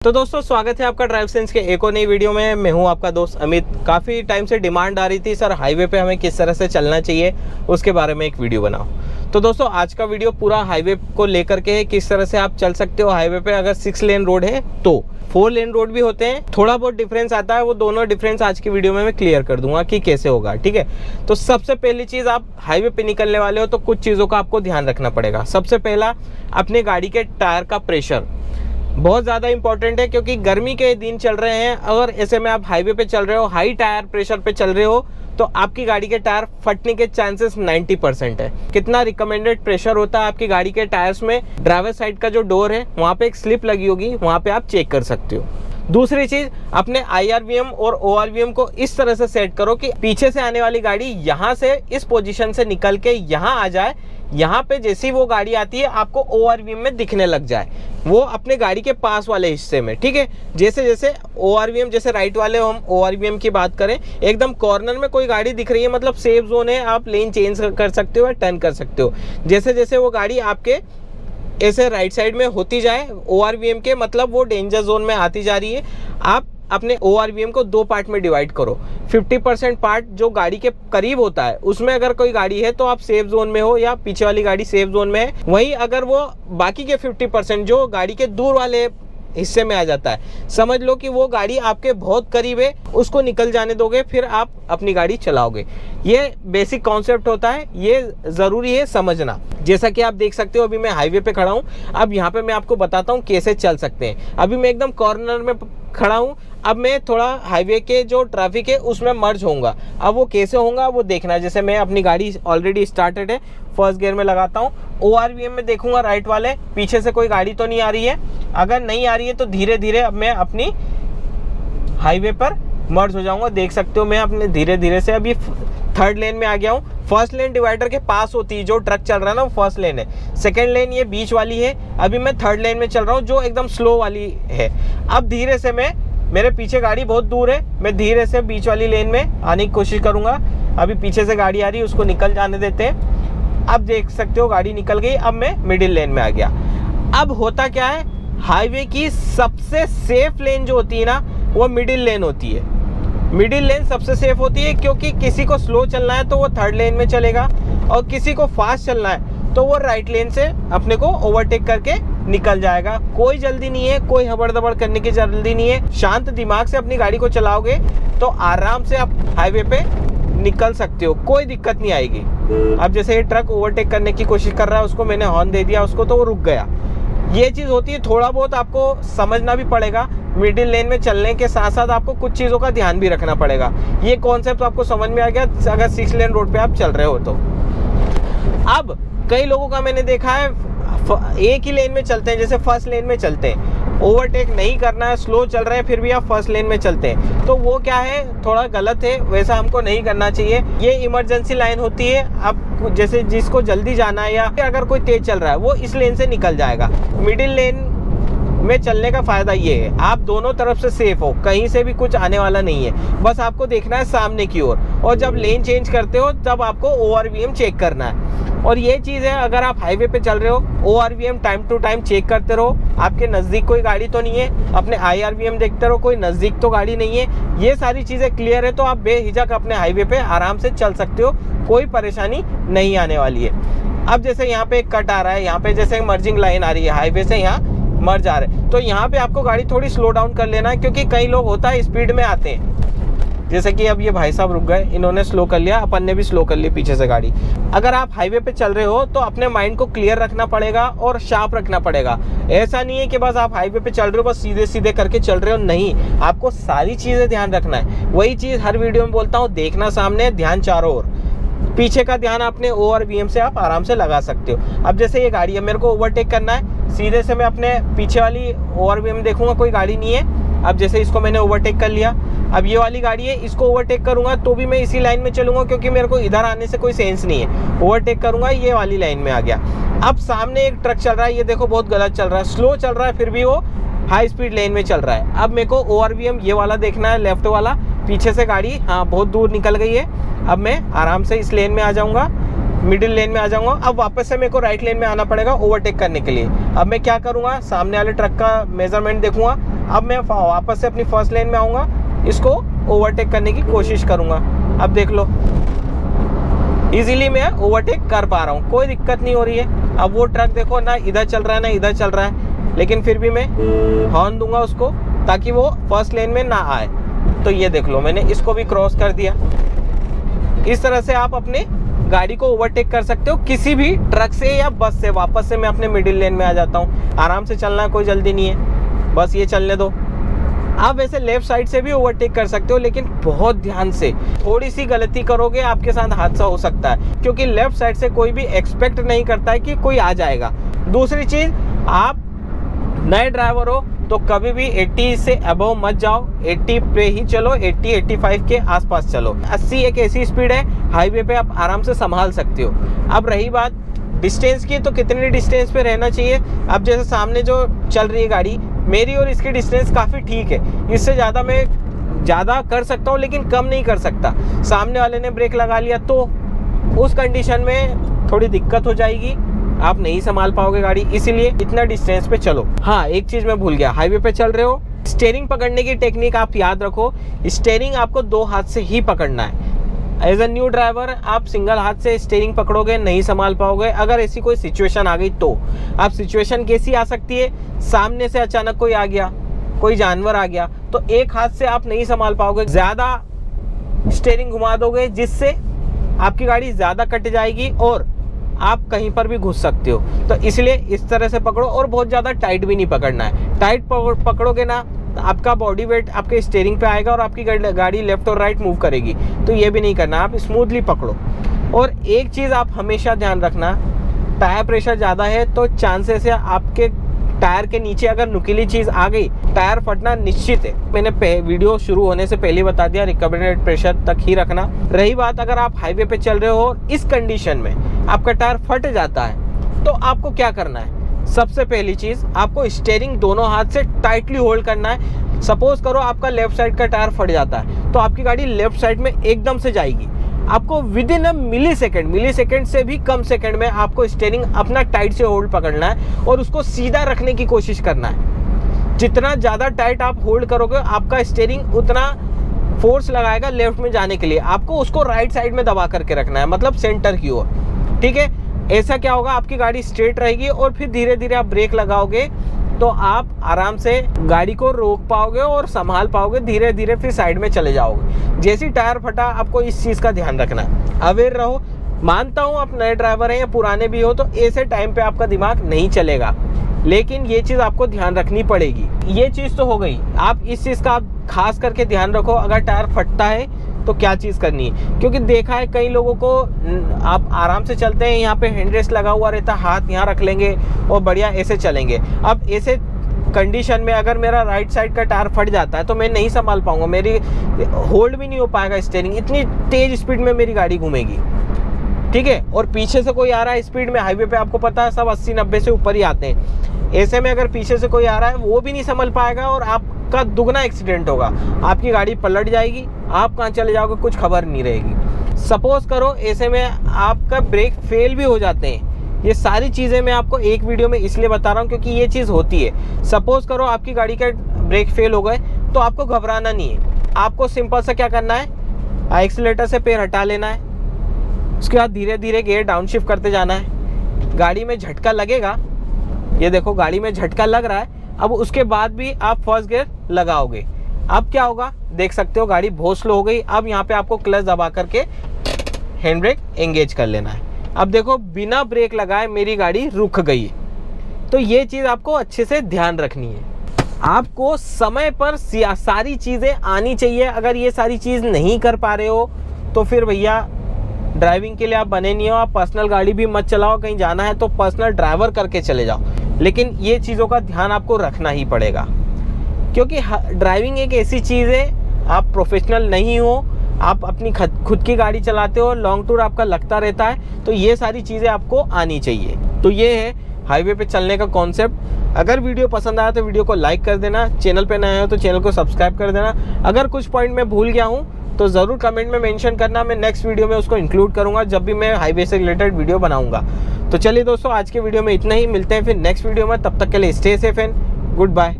तो दोस्तों स्वागत है आपका ड्राइव सेंस के एक और नई वीडियो में। मैं हूं आपका दोस्त अमित। काफ़ी टाइम से डिमांड आ रही थी सर हाईवे पे हमें किस तरह से चलना चाहिए उसके बारे में एक वीडियो बनाओ। तो दोस्तों आज का वीडियो पूरा हाईवे को लेकर के है, किस तरह से आप चल सकते हो हाईवे पे। अगर 6 लेन रोड है तो 4 लेन रोड भी होते हैं, थोड़ा बहुत डिफरेंस आता है, वो दोनों डिफरेंस आज की वीडियो में मैं क्लियर कर दूंगा कि कैसे होगा। ठीक है, तो सबसे पहली चीज़, आप हाईवे पे निकलने वाले हो तो कुछ चीज़ों का आपको ध्यान रखना पड़ेगा। सबसे पहला, अपने गाड़ी के टायर का प्रेशर बहुत ज़्यादा इंपॉर्टेंट है, क्योंकि गर्मी के दिन चल रहे हैं। अगर ऐसे में आप हाईवे पे चल रहे हो, हाई टायर प्रेशर पे चल रहे हो, तो आपकी गाड़ी के टायर फटने के चांसेस 90% है। कितना रिकमेंडेड प्रेशर होता है आपकी गाड़ी के टायर्स में, ड्राइवर साइड का जो डोर है वहाँ पे एक स्लिप लगी होगी, वहाँ पे आप चेक कर सकते हो। दूसरी चीज, अपने IRVM और ORVM को इस तरह से सेट करो कि पीछे से आने वाली गाड़ी यहाँ से इस पोजीशन से निकल के यहाँ आ जाए, यहाँ पे जैसी वो गाड़ी आती है आपको ORVM में दिखने लग जाए, वो अपने गाड़ी के पास वाले हिस्से में। ठीक है, जैसे जैसे ORVM, जैसे राइट वाले हम ORVM की बात करें, एकदम कॉर्नर में कोई गाड़ी दिख रही है मतलब सेफ जोन है, आप लेन चेंज कर सकते हो या टर्न कर सकते हो। जैसे जैसे वो गाड़ी आपके ऐसे राइट साइड में होती जाए ORVM के, मतलब वो डेंजर जोन में आती जा रही है, आप अपने ORVM को 2 पार्ट में डिवाइड करो। 50% पार्ट जो गाड़ी के करीब होता है उसमें अगर कोई गाड़ी है तो आप सेफ जोन में हो या पीछे वाली गाड़ी सेफ जोन में है। वहीं अगर वो बाकी के 50% जो गाड़ी के दूर वाले हिस्से में आ जाता है, समझ लो कि वो गाड़ी आपके बहुत करीब है, उसको निकल जाने दोगे, फिर आप अपनी गाड़ी चलाओगे। ये बेसिक कॉन्सेप्ट होता है, ये ज़रूरी है समझना। जैसा कि आप देख सकते हो अभी मैं हाईवे पे खड़ा हूँ, अब यहाँ पे मैं आपको बताता हूँ कैसे चल सकते हैं। अभी मैं एकदम कॉर्नर में खड़ा हूँ, अब मैं थोड़ा हाईवे के जो ट्रैफिक है उसमें मर्ज होऊंगा। अब वो कैसे होगा वो देखना। जैसे मैं अपनी गाड़ी ऑलरेडी स्टार्टेड है, फर्स्ट गियर में लगाता हूँ, ORVM में देखूंगा राइट वाले पीछे से कोई गाड़ी तो नहीं आ रही है। अगर नहीं आ रही है तो धीरे धीरे अब मैं अपनी हाईवे पर मर्ज हो जाऊंगा। देख सकते हो मैं अपने धीरे धीरे से अभी 3rd लेन में आ गया हूँ। फर्स्ट लेन डिवाइडर के पास होती है, जो ट्रक चल रहा है ना वो फर्स्ट लेन है। सेकंड लेन ये बीच वाली है, अभी मैं 3rd लेन में चल रहा हूँ जो एकदम स्लो वाली है। अब धीरे से मेरे पीछे गाड़ी बहुत दूर है, मैं धीरे से बीच वाली लेन में आने की कोशिश करूंगा। अभी पीछे से गाड़ी आ रही है, उसको निकल जाने देते हैं। अब देख सकते हो गाड़ी निकल गई, अब मैं मिडिल लेन में आ गया। अब होता क्या है, हाईवे की सबसे सेफ लेन जो होती है ना वो मिडिल लेन होती है। मिडिल लेन सबसे सेफ होती है, क्योंकि किसी को स्लो चलना है तो वो 3rd लेन में चलेगा, और किसी को फास्ट चलना है तो वो राइट लेन से अपने को ओवरटेक करके निकल जाएगा। कोई जल्दी नहीं है, कोई हबड़ दबड़ करने की जल्दी नहीं है। शांत दिमाग से अपनी गाड़ी को चलाओगे तो आराम से आप हाईवे पे निकल सकते हो, कोई दिक्कत नहीं आएगी। अब जैसे ये ट्रक ओवरटेक करने की कोशिश कर रहा है, उसको मैंने हॉर्न दे दिया उसको, तो वो रुक गया। ये चीज़ होती है, थोड़ा बहुत आपको समझना भी पड़ेगा। मिडिल लेन में चलने के साथ साथ आपको कुछ चीज़ों का ध्यान भी रखना पड़ेगा। ये कॉन्सेप्ट आपको समझ में आ गया अगर 6 लेन रोड पे आप चल रहे हो तो। अब कई लोगों का मैंने देखा है एक ही लेन में चलते हैं, जैसे फर्स्ट लेन में चलते हैं, ओवरटेक नहीं करना है, स्लो चल रहे हैं फिर भी आप फर्स्ट लेन में चलते हैं, तो वो क्या है, थोड़ा गलत है, वैसा हमको नहीं करना चाहिए। ये इमरजेंसी लाइन होती है। अब जैसे जिसको जल्दी जाना है या अगर कोई तेज चल रहा है वो इस लेन से निकल जाएगा। मिडिल लेन में चलने का फायदा ये है, आप दोनों तरफ से सेफ हो, कहीं से भी कुछ आने वाला नहीं है, बस आपको देखना है सामने की ओर। और जब लेन चेंज करते हो तब आपको ORVM चेक करना है। और ये चीज़ है, अगर आप हाईवे पे चल रहे हो ORVM time to time check करते रहो। आपके नज़दीक कोई गाड़ी तो नहीं है, अपने IRVM देखते रहो, कोई नज़दीक तो गाड़ी नहीं है। ये सारी चीज़ें क्लियर है तो आप बेहिचक अपने हाईवे पे आराम से चल सकते हो, कोई परेशानी नहीं आने वाली है। अब जैसे यहाँ पे एक कट आ रहा है, यहाँ पे जैसे मर्जिंग लाइन आ रही है, हाईवे से यहाँ मर्ज आ रहे हैं, तो यहाँ पे आपको गाड़ी थोड़ी स्लो डाउन कर लेना है, क्योंकि कई लोग होता है स्पीड में आते हैं। जैसे कि अब ये भाई साहब रुक गए, इन्होंने स्लो कर लिया, अपन ने भी स्लो कर ली पीछे से गाड़ी। अगर आप हाईवे पे चल रहे हो तो अपने माइंड को क्लियर रखना पड़ेगा और शार्प रखना पड़ेगा। ऐसा नहीं है कि बस आप हाईवे पे चल रहे हो बस सीधे सीधे करके चल रहे हो, नहीं, आपको सारी चीज़ें ध्यान रखना है। वही चीज़ हर वीडियो में बोलता हूँ, देखना सामने, ध्यान चारों ओर। पीछे का ध्यान अपने ORVM से आप आराम से लगा सकते हो। अब जैसे ये गाड़ी है, मेरे को ओवरटेक करना है, सीधे से मैं अपने पीछे वाली ORVM देखूंगा, कोई गाड़ी नहीं है। अब जैसे इसको मैंने ओवरटेक कर लिया, अब ये वाली गाड़ी है, इसको ओवरटेक करूंगा तो भी मैं इसी लाइन में चलूंगा, क्योंकि मेरे को इधर आने से कोई सेंस नहीं है। ओवरटेक करूंगा, ये वाली लाइन में आ गया। अब सामने एक ट्रक चल रहा है, ये देखो बहुत गलत चल रहा है, स्लो चल रहा है, फिर भी वो हाई स्पीड लेन में चल रहा है। अब मेरे को ORVM ये वाला देखना है, लेफ्ट वाला, पीछे से गाड़ी हाँ बहुत दूर निकल गई है। अब मैं आराम से इस लेन में आ जाऊंगा, मिडिल लेन में आ जाऊंगा। अब वापस से मेरे को राइट लेन में आना पड़ेगा ओवरटेक करने के लिए। अब मैं क्या करूंगा, सामने वाले ट्रक का मेजरमेंट देखूंगा, अब मैं वापस से अपनी फर्स्ट लेन में आऊँगा, इसको ओवरटेक करने की कोशिश करूँगा। अब देख लो इजीली मैं ओवरटेक कर पा रहा हूँ, कोई दिक्कत नहीं हो रही है। अब वो ट्रक देखो ना इधर चल रहा है ना इधर चल रहा है, लेकिन फिर भी मैं हॉर्न दूंगा उसको ताकि वो फर्स्ट लेन में ना आए। तो ये देख लो मैंने इसको भी क्रॉस कर दिया। इस तरह से आप अपने गाड़ी को ओवरटेक कर सकते हो किसी भी ट्रक से या बस से। वापस से मैं अपने मिडिल लेन में आ जाता हूँ, आराम से चलना है, कोई जल्दी नहीं है, बस ये चलने दो। आप वैसे लेफ्ट साइड से भी ओवरटेक कर सकते हो, लेकिन बहुत ध्यान से, थोड़ी सी गलती करोगे आपके साथ हादसा हो सकता है, क्योंकि लेफ्ट साइड से कोई भी एक्सपेक्ट नहीं करता है कि कोई आ जाएगा। दूसरी चीज़, आप नए ड्राइवर हो तो कभी भी 80 से अबव मत जाओ, 80 पे ही चलो, 80-85 के आसपास चलो। 80 एक ऐसी स्पीड है हाईवे पे आप आराम से संभाल सकते हो। अब रही बात डिस्टेंस की, तो कितनी डिस्टेंस पे रहना चाहिए। अब जैसे सामने जो चल रही है गाड़ी, मेरी और इसकी डिस्टेंस काफ़ी ठीक है, इससे ज़्यादा मैं ज़्यादा कर सकता हूँ लेकिन कम नहीं कर सकता। सामने वाले ने ब्रेक लगा लिया तो उस कंडीशन में थोड़ी दिक्कत हो जाएगी, आप नहीं संभाल पाओगे गाड़ी, इसीलिए इतना डिस्टेंस पे चलो। हाँ, एक चीज़ मैं भूल गया, हाईवे पे चल रहे हो, स्टीयरिंग पकड़ने की टेक्निक आप याद रखो। स्टीयरिंग आपको 2 हाथ से ही पकड़ना है। एज अ न्यू ड्राइवर आप सिंगल हाथ से स्टीयरिंग पकड़ोगे, नहीं संभाल पाओगे। अगर ऐसी कोई सिचुएशन आ गई तो आप सिचुएशन कैसी आ सकती है, सामने से अचानक कोई आ गया, कोई जानवर आ गया, तो एक हाथ से आप नहीं संभाल पाओगे, ज़्यादा स्टीयरिंग घुमा दोगे जिससे आपकी गाड़ी ज़्यादा कट जाएगी और आप कहीं पर भी घुस सकते हो। तो इसलिए इस तरह से पकड़ो, और बहुत ज़्यादा टाइट भी नहीं पकड़ना है। टाइट पकड़ोगे ना तो आपका बॉडी वेट आपके स्टीयरिंग पे आएगा और आपकी गाड़ी लेफ्ट और राइट मूव करेगी, तो ये भी नहीं करना, आप स्मूथली पकड़ो। और एक चीज़ आप हमेशा ध्यान रखना, टायर प्रेशर ज़्यादा है तो चांसेस है आपके टायर के नीचे अगर नुकीली चीज़ आ गई, टायर फटना निश्चित है। मैंने वीडियो शुरू होने से पहले बता दिया, रिकवरेट प्रेशर तक ही रखना। रही बात, अगर आप हाईवे पे चल रहे हो इस कंडीशन में आपका टायर फट जाता है तो आपको क्या करना है। सबसे पहली चीज़, आपको स्टीयरिंग दोनों हाथ से टाइटली होल्ड करना है। सपोज करो आपका लेफ्ट साइड का टायर फट जाता है तो आपकी गाड़ी लेफ्ट साइड में एकदम से जाएगी। आपको with in a milli second से भी कम सेकेंड में आपको स्टीयरिंग अपना टाइट से होल्ड पकड़ना है और उसको सीधा रखने की कोशिश करना है। जितना ज़्यादा टाइट आप होल्ड करोगे आपका स्टीयरिंग उतना फोर्स लगाएगा लेफ्ट में जाने के लिए। आपको उसको राइट साइड में दबा करके रखना है, मतलब सेंटर की ओर, ठीक है। ऐसा क्या होगा, आपकी गाड़ी स्ट्रेट रहेगी और फिर धीरे धीरे आप ब्रेक लगाओगे तो आप आराम से गाड़ी को रोक पाओगे और संभाल पाओगे, धीरे धीरे फिर साइड में चले जाओगे। जैसी टायर फटा, आपको इस चीज़ का ध्यान रखना है, अवेयर रहो। मानता हूँ आप नए ड्राइवर हैं या पुराने भी हो तो ऐसे टाइम पे आपका दिमाग नहीं चलेगा, लेकिन ये चीज़ आपको ध्यान रखनी पड़ेगी। ये चीज़ तो हो गई, आप इस चीज़ का आप खास करके ध्यान रखो अगर टायर फटता है तो क्या चीज़ करनी है। क्योंकि देखा है कई लोगों को, आप आराम से चलते हैं, यहाँ पे हैंड रेस्ट लगा हुआ रहता है, हाथ यहाँ रख लेंगे और बढ़िया ऐसे चलेंगे। अब ऐसे कंडीशन में अगर मेरा राइट साइड का टायर फट जाता है तो मैं नहीं संभाल पाऊंगा, मेरी होल्ड भी नहीं हो पाएगा स्टीयरिंग, इतनी तेज स्पीड में मेरी गाड़ी घूमेगी, ठीक है। और पीछे से कोई आ रहा है स्पीड में, हाईवे पे आपको पता है सब 80-90 से ऊपर ही आते हैं। ऐसे में अगर पीछे से कोई आ रहा है वो भी नहीं संभल पाएगा और आपका दुगना एक्सीडेंट होगा, आपकी गाड़ी पलट जाएगी, आप कहाँ चले जाओगे कुछ खबर नहीं रहेगी। सपोज करो ऐसे में आपका ब्रेक फेल भी हो जाते हैं। ये सारी चीज़ें मैं आपको एक वीडियो में इसलिए बता रहा हूँ क्योंकि ये चीज़ होती है। सपोज करो आपकी गाड़ी का ब्रेक फेल हो गए तो आपको घबराना नहीं है, आपको सिंपल सा क्या करना है, एक्सीलेटर से पैर हटा लेना है, उसके बाद धीरे धीरे गियर डाउन शिफ्ट करते जाना है। गाड़ी में झटका लगेगा, ये देखो गाड़ी में झटका लग रहा है, अब उसके बाद भी आप फर्स्ट गियर लगाओगे। अब क्या होगा देख सकते हो, गाड़ी बहुत स्लो हो गई। अब यहाँ पे आपको क्लच दबा करके हैंड ब्रेक एंगेज कर लेना है। अब देखो बिना ब्रेक लगाए मेरी गाड़ी रुक गई। तो ये चीज़ आपको अच्छे से ध्यान रखनी है, आपको समय पर सारी चीज़ें आनी चाहिए। अगर ये सारी चीज़ नहीं कर पा रहे हो तो फिर भैया ड्राइविंग के लिए आप बने नहीं हो। आप पर्सनल गाड़ी भी मत चलाओ, कहीं जाना है तो पर्सनल ड्राइवर करके चले जाओ, लेकिन ये चीज़ों का ध्यान आपको रखना ही पड़ेगा क्योंकि ड्राइविंग एक ऐसी चीज़ है, आप प्रोफेशनल नहीं हो, आप अपनी खुद की गाड़ी चलाते हो, लॉन्ग टूर आपका लगता रहता है, तो ये सारी चीज़ें आपको आनी चाहिए। तो ये है हाईवे पे चलने का कॉन्सेप्ट। अगर वीडियो पसंद आया तो वीडियो को लाइक कर देना, चैनल पे नए हो तो चैनल को सब्सक्राइब कर देना। अगर कुछ पॉइंट मैं भूल गया हूँ तो ज़रूर कमेंट में मेंशन करना, मैं नेक्स्ट वीडियो में उसको इंक्लूड करूँगा जब भी मैं हाईवे से रिलेटेड वीडियो बनाऊँगा। तो चलिए दोस्तों, आज के वीडियो में इतना ही, मिलते हैं फिर नेक्स्ट वीडियो में, तब तक के लिए stay safe and good bye.